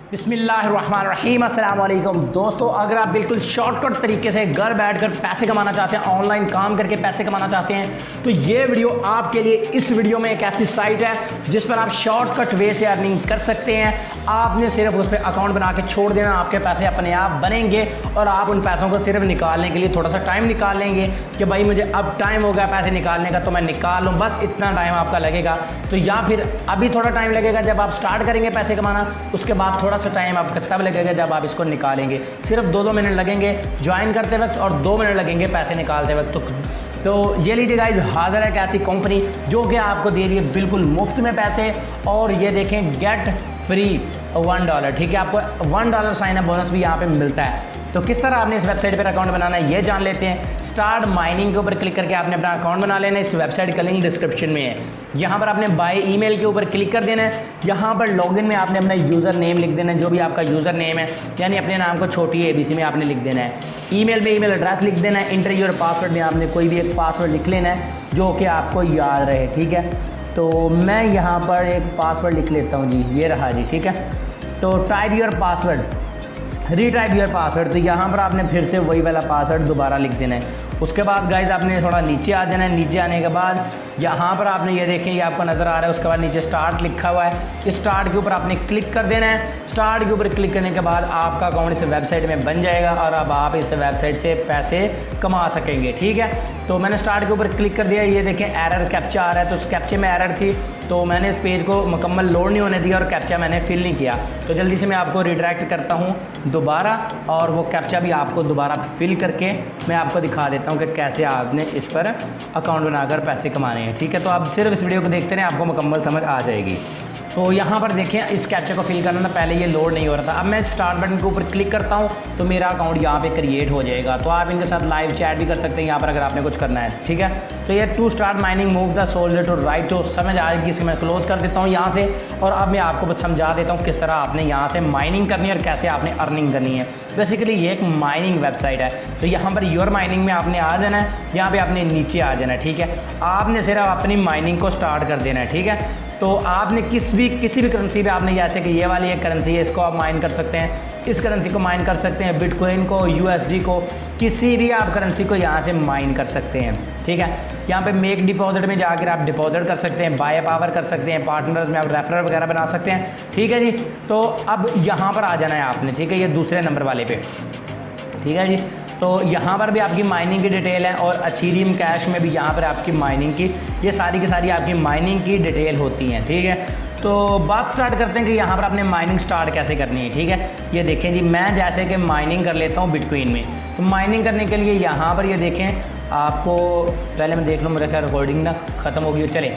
बिस्मिल्लाहिर्रहमानिर्रहीम अस्सलाम वालेकुम दोस्तों, अगर आप बिल्कुल शॉर्टकट तरीके से घर बैठकर पैसे कमाना चाहते हैं, ऑनलाइन काम करके पैसे कमाना चाहते हैं, तो ये वीडियो आपके लिए। इस वीडियो में एक ऐसी साइट है जिस पर आप शॉर्टकट वे से अर्निंग कर सकते हैं। आपने सिर्फ उस पर अकाउंट बना के छोड़ देना, आपके पैसे अपने आप बनेंगे और आप उन पैसों को सिर्फ निकालने के लिए थोड़ा सा टाइम निकाल लेंगे कि भाई मुझे अब टाइम हो गया पैसे निकालने का, तो मैं निकाल लूँ, बस इतना टाइम आपका लगेगा। तो या फिर अभी थोड़ा टाइम लगेगा जब आप स्टार्ट करेंगे पैसे कमाना, उसके बाद थोड़ा सा टाइम आपका तब लगेगा जब आप इसको निकालेंगे। सिर्फ 2-2 मिनट लगेंगे ज्वाइन करते वक्त और 2 मिनट लगेंगे पैसे निकालते वक्त। तो ये लीजिए गाइज, हाजिर है एक ऐसी कंपनी जो कि आपको दे रही है बिल्कुल मुफ्त में पैसे। और ये देखें, गेट फ्री $1, ठीक है, आपको $1 साइन अप बोनस भी यहाँ पे मिलता है। तो किस तरह आपने इस वेबसाइट पर अकाउंट बनाना है ये जान लेते हैं। स्टार्ट माइनिंग के ऊपर क्लिक करके आपने अपना अकाउंट बना लेना है। इस वेबसाइट का लिंक डिस्क्रिप्शन में है। यहाँ पर आपने बाय ईमेल के ऊपर क्लिक कर देना है। यहाँ पर लॉगिन में आपने अपना यूज़र नेम लिख देना है, जो भी आपका यूज़र नेम है, यानी अपने नाम को छोटी ABC में आपने लिख देना है। ईमेल में ईमेल एड्रेस लिख देना है। इंटर योर पासवर्ड में आपने कोई भी एक पासवर्ड लिख लेना है जो कि आपको याद रहे, ठीक है। तो मैं यहाँ पर एक पासवर्ड लिख लेता हूँ जी, ये रहा जी, ठीक है। तो type your password, retype your password, तो यहाँ पर आपने फिर से वही वाला पासवर्ड दोबारा लिख देना है। उसके बाद गाइज आपने थोड़ा नीचे आ जाना है। नीचे आने के बाद यहाँ पर आपने ये देखें, ये आपको नज़र आ रहा है। उसके बाद नीचे स्टार्ट लिखा हुआ है, इस स्टार्ट के ऊपर आपने क्लिक कर देना है। स्टार्ट के ऊपर क्लिक करने के बाद आपका अकाउंट इस वेबसाइट में बन जाएगा और अब आप इस वेबसाइट से पैसे कमा सकेंगे, ठीक है। तो मैंने स्टार्ट के ऊपर क्लिक कर दिया। ये देखें एरर कैप्चा आ रहा है, तो उस कैप्चे में एरर थी, तो मैंने इस पेज को मुकम्मल लोड नहीं होने दिया और कैप्चा मैंने फिल नहीं किया। तो जल्दी से मैं आपको रिडायरेक्ट करता हूँ दोबारा, और वो कैप्चा भी आपको दोबारा फिल करके मैं आपको दिखा देता हूँ कि कैसे आपने इस पर अकाउंट बनाकर पैसे कमाने हैं, ठीक है। तो आप सिर्फ इस वीडियो को देखते रहें, आपको मुकम्मल समझ आ जाएगी। तो यहाँ पर देखें, इस कैप्चा को फिल करना ना, पहले ये लोड नहीं हो रहा था। अब मैं स्टार्ट बटन के ऊपर क्लिक करता हूँ तो मेरा अकाउंट यहाँ पे क्रिएट हो जाएगा। तो आप इनके साथ लाइव चैट भी कर सकते हैं यहाँ पर, अगर आपने कुछ करना है, ठीक है। तो ये to start mining move the soldier to right, तो समझ आएगी। इसे मैं क्लोज कर देता हूँ यहाँ से, और अब मैं आपको बस समझा देता हूँ किस तरह आपने यहाँ से माइनिंग करनी है और कैसे आपने अर्निंग करनी है। बेसिकली ये एक माइनिंग वेबसाइट है। तो यहाँ पर योर माइनिंग में आपने आ जाना है, यहाँ पर आपने नीचे आ जाना है, ठीक है। आपने सिर्फ अपनी माइनिंग को स्टार्ट कर देना है, ठीक है। तो आपने किसी भी करेंसी पे आपने, जैसे कि ये वाली एक करेंसी है, इसको आप माइन कर सकते हैं, इस करेंसी को माइन कर सकते हैं, बिटकॉइन को, USD को, किसी भी आप करेंसी को यहाँ से माइन कर सकते हैं, ठीक है। यहाँ पे मेक डिपॉजिट में जाकर आप डिपॉजिट कर सकते हैं, बाय पावर कर सकते हैं, पार्टनर्स में आप रेफरल वगैरह बना सकते हैं, ठीक है जी। तो अब यहाँ पर आ जाना है आपने, ठीक है, ये दूसरे नंबर वाले पे, ठीक है जी। तो यहाँ पर भी आपकी माइनिंग की डिटेल है, और एथेरियम कैश में भी यहाँ पर आपकी माइनिंग की, ये सारी की सारी आपकी माइनिंग की डिटेल होती हैं, ठीक है। तो बात स्टार्ट करते हैं कि यहाँ पर आपने माइनिंग स्टार्ट कैसे करनी है, ठीक है। ये देखें जी, मैं जैसे कि माइनिंग कर लेता हूँ बिटकॉइन में। तो माइनिंग करने के लिए यहाँ पर ये देखें, आपको पहले मैं देख लूँ, मेरा क्या रिकॉर्डिंग ना ख़त्म हो गई, चले।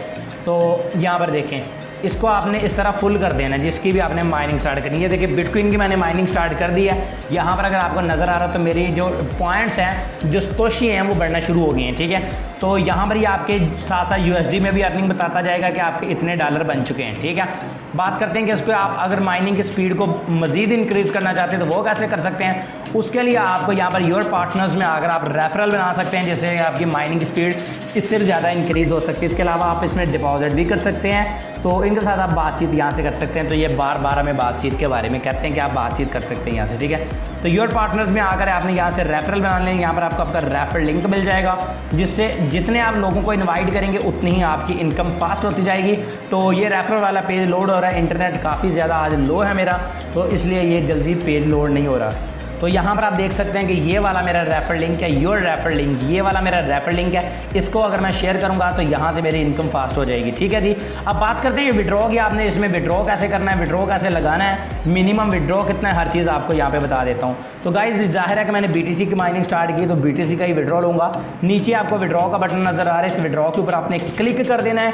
तो यहाँ पर देखें, इसको आपने इस तरह फुल कर देना है, जिसकी भी आपने माइनिंग स्टार्ट करनी है। देखिए बिटकॉइन की मैंने माइनिंग स्टार्ट कर दी है। यहाँ पर अगर आपको नज़र आ रहा है तो मेरी जो पॉइंट्स हैं, जो तोशी हैं, वो बढ़ना शुरू हो गई हैं, ठीक है। तो यहाँ पर ये आपके साथ साथ USD में भी अर्निंग बताता जाएगा कि आपके इतने डॉलर बन चुके हैं, ठीक है। बात करते हैं कि इसको आप अगर माइनिंग की स्पीड को मज़ीद इंक्रीज़ करना चाहते हैं तो वो कैसे कर सकते हैं। उसके लिए आपको यहाँ पर योर पार्टनर्स में अगर आप रेफरल बना सकते हैं, जिससे आपकी माइनिंग की स्पीड इससे भी ज़्यादा इंक्रीज़ हो सकती है। इसके अलावा आप इसमें डिपॉजिट भी कर सकते हैं, तो इनके साथ आप बातचीत यहाँ से कर सकते हैं। तो ये बार हमें बातचीत के बारे में कहते हैं कि आप बातचीत कर सकते हैं यहाँ से, ठीक है। तो योर पार्टनर्स में आकर आपने यहाँ से रेफरल बना लें। यहाँ पर आपको आपका रेफरल लिंक मिल जाएगा, जिससे जितने आप लोगों को इनवाइट करेंगे उतनी ही आपकी इनकम फास्ट होती जाएगी। तो ये रेफरल वाला पेज लोड हो रहा है, इंटरनेट काफ़ी ज़्यादा आज लो है मेरा, तो इसलिए ये जल्दी पेज लोड नहीं हो रहा। तो यहाँ पर आप देख सकते हैं कि ये वाला मेरा रेफर लिंक है, योर रेफर लिंक, ये वाला मेरा रेफर लिंक है। इसको अगर मैं शेयर करूँगा तो यहाँ से मेरी इनकम फास्ट हो जाएगी, ठीक है जी। अब बात करते हैं विड्रॉ की। आपने इसमें विड्रॉ कैसे करना है, विड्रॉ कैसे लगाना है, मिनिमम विड्रॉ कितना है, हर चीज़ आपको यहाँ पे बता देता हूँ। तो गाइस जाहिर है कि मैंने BTC की माइनिंग स्टार्ट की, तो BTC का ही विड्रॉ लूँगा। नीचे आपको विड्रॉ का बटन नज़र आ रहा है, इस विड्रॉ के ऊपर आपने क्लिक कर देना है।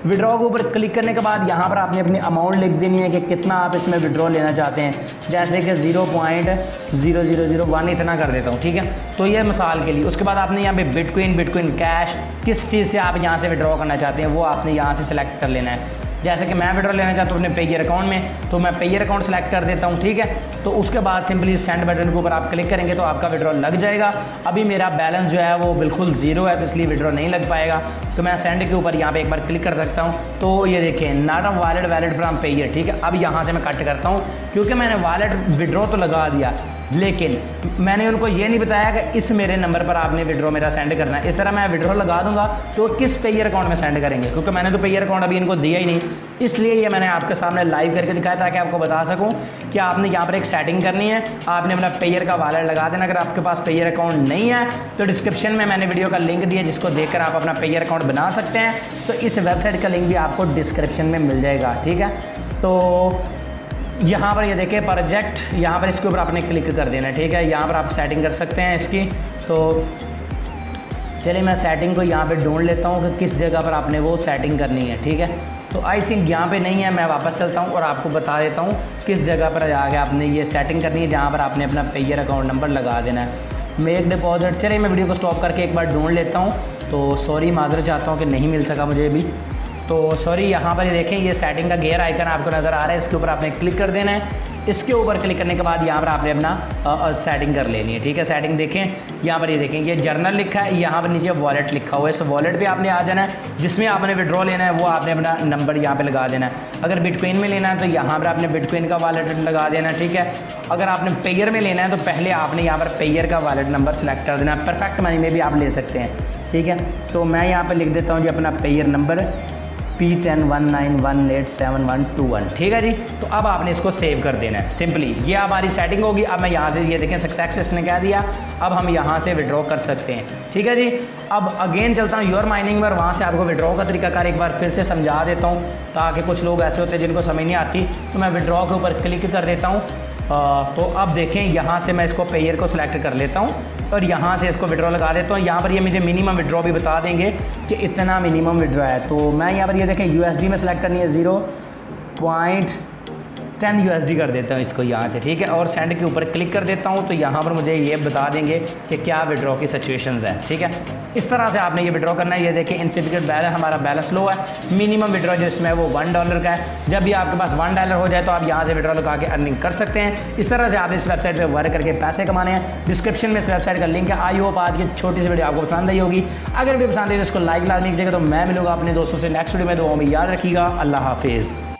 विड्रॉ के ऊपर क्लिक करने के बाद यहाँ पर आपने अपनी अमाउंट लिख देनी है कि कितना आप इसमें विड्रॉ लेना चाहते हैं, जैसे कि 0.0001 इतना कर देता हूँ, ठीक है। तो ये मिसाल के लिए। उसके बाद आपने यहाँ पे बिटकॉइन कैश, किस चीज़ से आप यहाँ से विड्रॉ करना चाहते हैं वो आपने यहाँ से सिलेक्ट कर लेना है। जैसे कि मैं विड्रॉ लेना चाहता हूँ अपने पेयर अकाउंट में, तो मैं पेयर अकाउंट सेलेक्ट कर देता हूँ, ठीक है। तो उसके बाद सिंपली सेंड बटन के ऊपर आप क्लिक करेंगे तो आपका विड्रॉ लग जाएगा। अभी मेरा बैलेंस जो है वो बिल्कुल ज़ीरो है, तो इसलिए विड्रॉ नहीं लग पाएगा। तो मैं सेंड के ऊपर यहाँ पे एक बार क्लिक कर सकता हूँ। तो ये देखें not a wallet from pair, ठीक है। अब यहाँ से मैं कट करता हूँ क्योंकि मैंने वॉलेट विड्रॉ तो लगा दिया, लेकिन मैंने उनको ये नहीं बताया कि इस मेरे नंबर पर आपने विड्रॉ मेरा सेंड करना है। इस तरह मैं विड्रॉ लगा दूंगा तो किस पेयर अकाउंट में सेंड करेंगे, क्योंकि मैंने तो पेयर अकाउंट अभी इनको दिया ही नहीं। इसलिए ये मैंने आपके सामने लाइव करके दिखाया ताकि आपको बता सकूं कि आपने यहाँ पर एक सेटिंग करनी है, आपने अपना पेयर का वॉलेट लगा देना। अगर आपके पास पेयर अकाउंट नहीं है तो डिस्क्रिप्शन में मैंने वीडियो का लिंक दिया जिसको देखकर आप अपना पेयर अकाउंट बना सकते हैं। तो इस वेबसाइट का लिंक भी आपको डिस्क्रिप्शन में मिल जाएगा, ठीक है। तो यहाँ पर ये देखिए प्रोजेक्ट, यहाँ पर इसके ऊपर आपने क्लिक कर देना है, ठीक है। यहाँ पर आप सेटिंग कर सकते हैं इसकी। तो चलिए मैं सेटिंग को यहाँ पे ढूंढ लेता हूँ कि किस जगह पर आपने वो सेटिंग करनी है, ठीक है। तो आई थिंक यहाँ पे नहीं है, मैं वापस चलता हूँ और आपको बता देता हूँ किस जगह पर जाके आपने ये सेटिंग करनी है जहाँ पर आपने अपना पेयर अकाउंट नंबर लगा देना है। मेक डिपॉजिट, चलिए मैं वीडियो को स्टॉप करके एक बार ढूंढ लेता हूँ। तो सॉरी, माजरत चाहता हूँ कि नहीं मिल सका मुझे अभी। तो सॉरी, यहाँ पर देखें ये सेटिंग का गियर आइकन आपको नज़र आ रहा है, इसके ऊपर आपने क्लिक कर देना है। इसके ऊपर क्लिक करने के बाद यहाँ पर आपने अपना सेटिंग कर लेनी है, ठीक है। सेटिंग देखें, यहाँ पर ये देखें ये जर्नल लिखा है, यहाँ पर नीचे वॉलेट लिखा हुआ है। इस वॉलेट पे आपने आ जाना है, जिसमें आपने विड्रॉ लेना है वो आपने अपना नंबर यहाँ पे लगा देना है। अगर बिटकॉइन में लेना है तो यहाँ पर आपने बिटकॉइन का वॉलेट लगा देना है, ठीक है। अगर आपने पेयर में लेना है तो पहले आपने यहाँ पर पेयर का वॉलेट नंबर सेलेक्ट कर देना है। परफेक्ट मनी में भी आप ले सकते हैं, ठीक है। तो मैं यहाँ पर लिख देता हूँ जी अपना पेयर नंबर P1019187121, ठीक है जी। तो अब आपने इसको सेव कर देना है सिंपली। ये हमारी सेटिंग होगी। अब मैं यहाँ से ये देखें सक्सेस इसने क्या दिया, अब हम यहाँ से विड्रॉ कर सकते हैं, ठीक है जी। अब अगेन चलता हूँ योर माइनिंग में और वहाँ से आपको विड्रॉ का तरीकाकार एक बार फिर से समझा देता हूँ, ताकि कुछ लोग ऐसे होते हैं जिनको समझ नहीं आती। तो मैं विड्रॉ के ऊपर क्लिक कर देता हूँ। तो अब देखें यहाँ से मैं इसको पेयर को सिलेक्ट कर लेता हूँ और यहाँ से इसको विड्रॉ लगा देता हूँ। यहाँ पर ये मुझे मिनिमम विड्रॉ भी बता देंगे कि इतना मिनिमम विड्रॉ है। तो मैं यहाँ पर ये देखें USD में सेलेक्ट करनी है, 0.10 USD कर देता हूँ इसको यहाँ से, ठीक है। और सेंड के ऊपर क्लिक कर देता हूँ। तो यहाँ पर मुझे ये बता देंगे कि क्या विड्रॉ की सिचुएशंस है, ठीक है। इस तरह से आपने ये विड्रॉ करना है। ये देखिए इनसिग्निफिकेंट बैलेंस, हमारा बैलेंस लो है। मिनिमम विड्रॉ जिसमें वो $1 का है। जब भी आपके पास $1 हो जाए तो आप यहाँ से विड्रॉ लगा के अर्निंग कर सकते हैं। इस तरह से आपने इस वेबसाइट पर वर्क करके पैसे कमाने हैं। डिस्क्रिप्शन में इस वेबसाइट का लिंक है। आई होप आज की छोटी सी वीडियो आपको पसंद आई होगी। अगर वीडियो पसंद आई तो इसको लाइक लाजमी कीजिएगा। तो मैं मिलूंगा अपने दोस्तों से नेक्स्ट वीडियो में। दुआ में याद रखिएगा। अल्लाह हाफिज़।